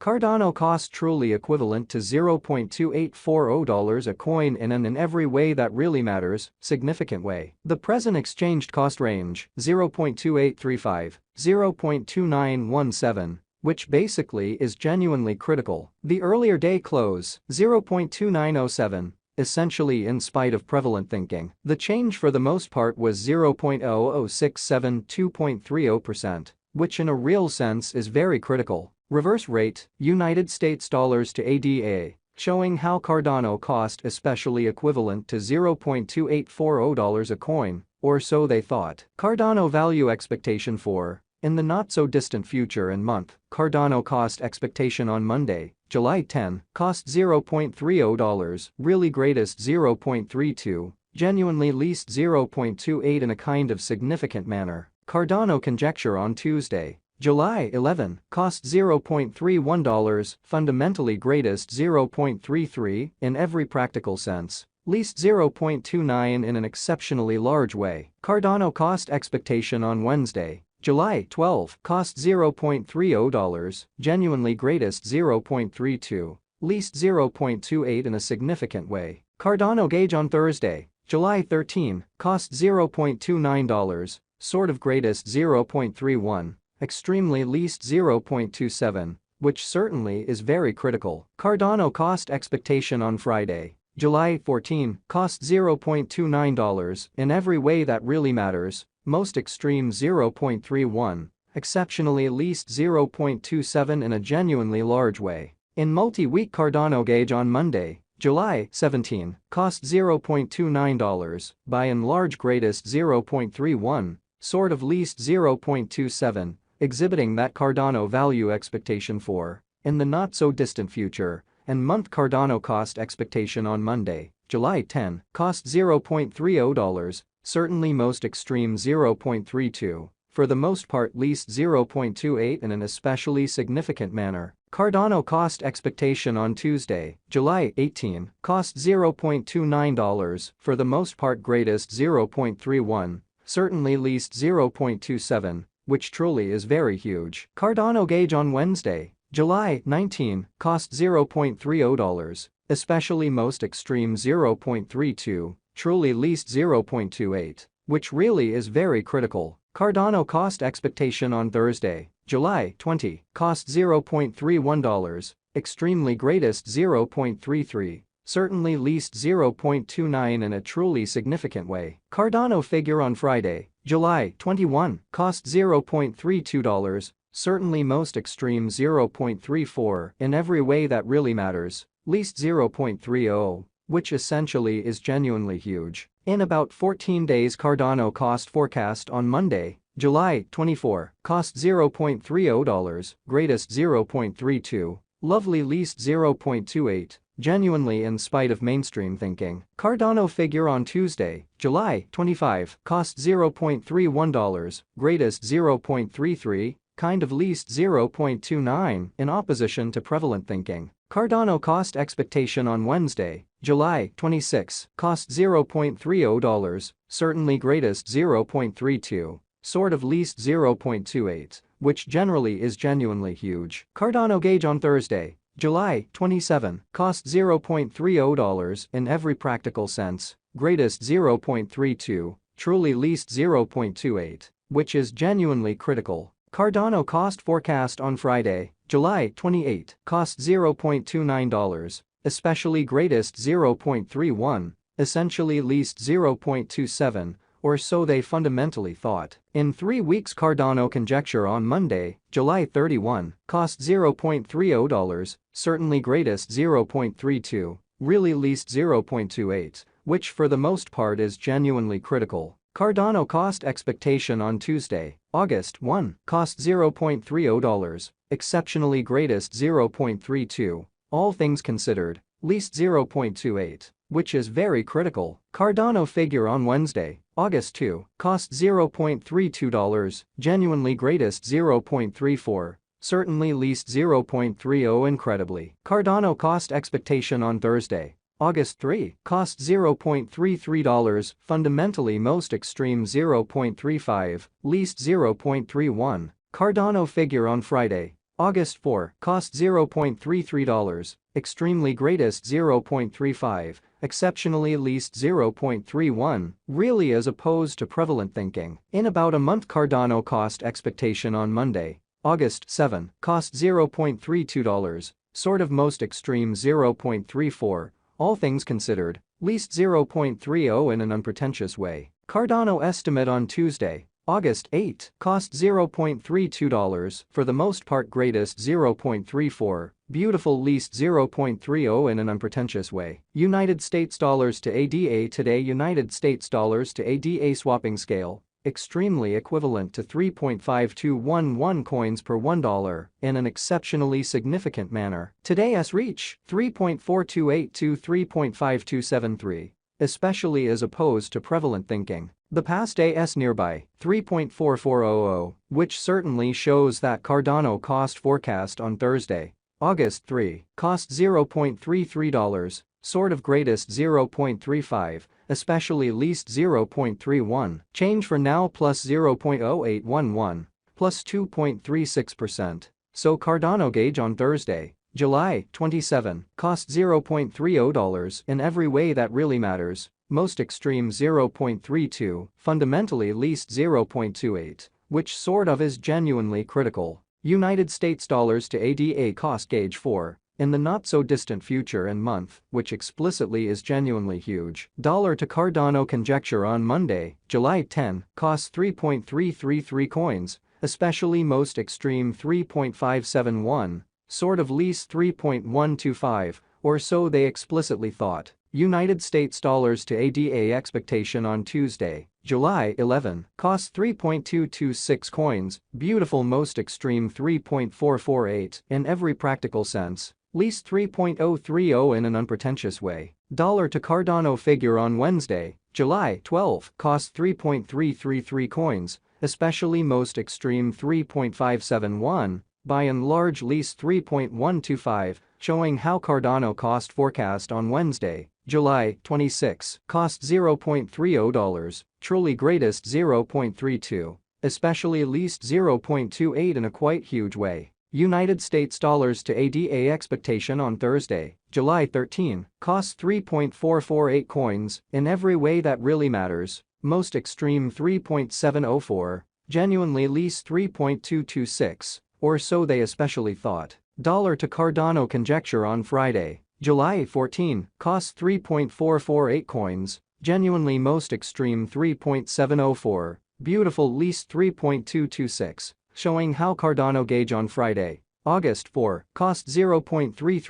Cardano cost truly equivalent to $0.2840 a coin in an in every way that really matters, significant way. The present exchanged cost range, 0.2835, 0.2917, which basically is genuinely critical. The earlier day close, 0.2907. Essentially in spite of prevalent thinking. The change for the most part was 0.00672.30%, which in a real sense is very critical. Reverse rate, United States dollars to ADA, showing how Cardano cost especially equivalent to $0.2840 a coin, or so they thought. Cardano value expectation for, in the not-so-distant future and month, Cardano cost expectation on Monday, July 10, cost $0.30, really greatest 0.32, genuinely least 0.28 in a kind of significant manner. Cardano conjecture on Tuesday, July 11, cost $0.31, fundamentally greatest 0.33 in every practical sense, least 0.29 in an exceptionally large way. Cardano cost expectation on Wednesday, July 12, cost $0.30, genuinely greatest 0.32, least 0.28 in a significant way. Cardano gauge on Thursday, July 13, cost $0.29, sort of greatest 0.31, extremely least 0.27, which certainly is very critical. Cardano cost expectation on Friday, July 14, cost $0.29 in every way that really matters, most extreme 0.31, exceptionally least 0.27 in a genuinely large way. In multi-week Cardano gauge on Monday, July 17, cost $0.29, by and large greatest 0.31, sort of least 0.27, exhibiting that Cardano value expectation for, in the not-so-distant future, and month Cardano cost expectation on Monday, July 10, cost $0.30, certainly most extreme 0.32, for the most part least 0.28 in an especially significant manner. Cardano cost expectation on Tuesday, July 18, cost $0.29, for the most part greatest 0.31, certainly least 0.27, which truly is very huge. Cardano gauge on Wednesday, July 19, cost $0.30, especially most extreme 0.32, truly least 0.28, which really is very critical. Cardano cost expectation on Thursday, July 20, cost $0.31, extremely greatest 0.33, certainly least 0.29 in a truly significant way. Cardano figure on Friday, July 21, cost $0.32, certainly most extreme 0.34 in every way that really matters, least 0.30, which essentially is genuinely huge. In about 14 days Cardano cost forecast on Monday, July 24, cost $0.30, greatest 0.32, lovely least 0.28, genuinely in spite of mainstream thinking. Cardano figure on Tuesday, July 25, cost $0.31, greatest 0.33, kind of least 0.29 in opposition to prevalent thinking. Cardano cost expectation on Wednesday, July 26, cost $0.30, certainly greatest 0.32, sort of least 0.28, which generally is genuinely huge. Cardano gauge on Thursday, July 27, cost $0.30 in every practical sense, greatest 0.32, truly least 0.28, which is genuinely critical. Cardano cost forecast on Friday, July 28, cost $0.29, especially greatest 0.31, essentially least 0.27, or so they fundamentally thought. In 3 weeks Cardano conjecture on Monday, July 31, cost $0.30, certainly greatest 0.32, really least 0.28, which for the most part is genuinely critical. Cardano cost expectation on Tuesday, August 1, cost $0.30, exceptionally greatest 0.32, all things considered, least 0.28, which is very critical. Cardano figure on Wednesday, August 2, cost $0.32, genuinely greatest 0.34, certainly least 0.30 incredibly. Cardano cost expectation on Thursday, August 3, cost $0.33, fundamentally most extreme 0.35, least 0.31. Cardano figure on Friday, August 4, cost $0.33, extremely greatest 0.35, exceptionally least 0.31, really as opposed to prevalent thinking. In about a month Cardano cost expectation on Monday, August 7, cost $0.32, sort of most extreme 0.34, all things considered, least 0.30 in an unpretentious way. Cardano estimate on Tuesday, August 8, cost $0.32, for the most part greatest 0.34, beautiful least 0.30 in an unpretentious way. United States dollars to ADA today. United States dollars to ADA swapping scale, extremely equivalent to 3.5211 coins per $1 in an exceptionally significant manner. Today's reach, 3.4282 to 3.5273, especially as opposed to prevalent thinking. The past AS nearby, 3.4400, which certainly shows that Cardano cost forecast on Thursday, August 3, cost $0.33, sort of greatest 0.35, especially least 0.31, change for now plus 0.0811, plus 2.36%. So Cardano gauge on Thursday, July 27, cost $0.30 in every way that really matters, most extreme 0.32, fundamentally least 0.28, which sort of is genuinely critical. United States dollars to ADA cost gauge 4, in the not-so-distant future and month, which explicitly is genuinely huge. Dollar to Cardano conjecture on Monday, July 10, costs 3.333 coins, especially most extreme 3.571, sort of least 3.125, or so they explicitly thought. United States dollars to ADA expectation on Tuesday, July 11, costs 3.226 coins, beautiful most extreme 3.448 in every practical sense, least 3.030 in an unpretentious way. Dollar to Cardano figure on Wednesday, July 12, costs 3.333 coins, especially most extreme 3.571, by and large least 3.125, showing how Cardano cost forecast on Wednesday, July 26, cost $0.30, truly greatest 0.32, especially least 0.28 in a quite huge way. United States dollars to ADA expectation on Thursday, July 13, costs 3.448 coins, in every way that really matters, most extreme 3.704, genuinely least 3.226, or so they especially thought. Dollar to Cardano conjecture on Friday, July 14, costs 3.448 coins, genuinely most extreme 3.704, beautiful least 3.226, showing how Cardano gauge on Friday, August 4, cost 0.33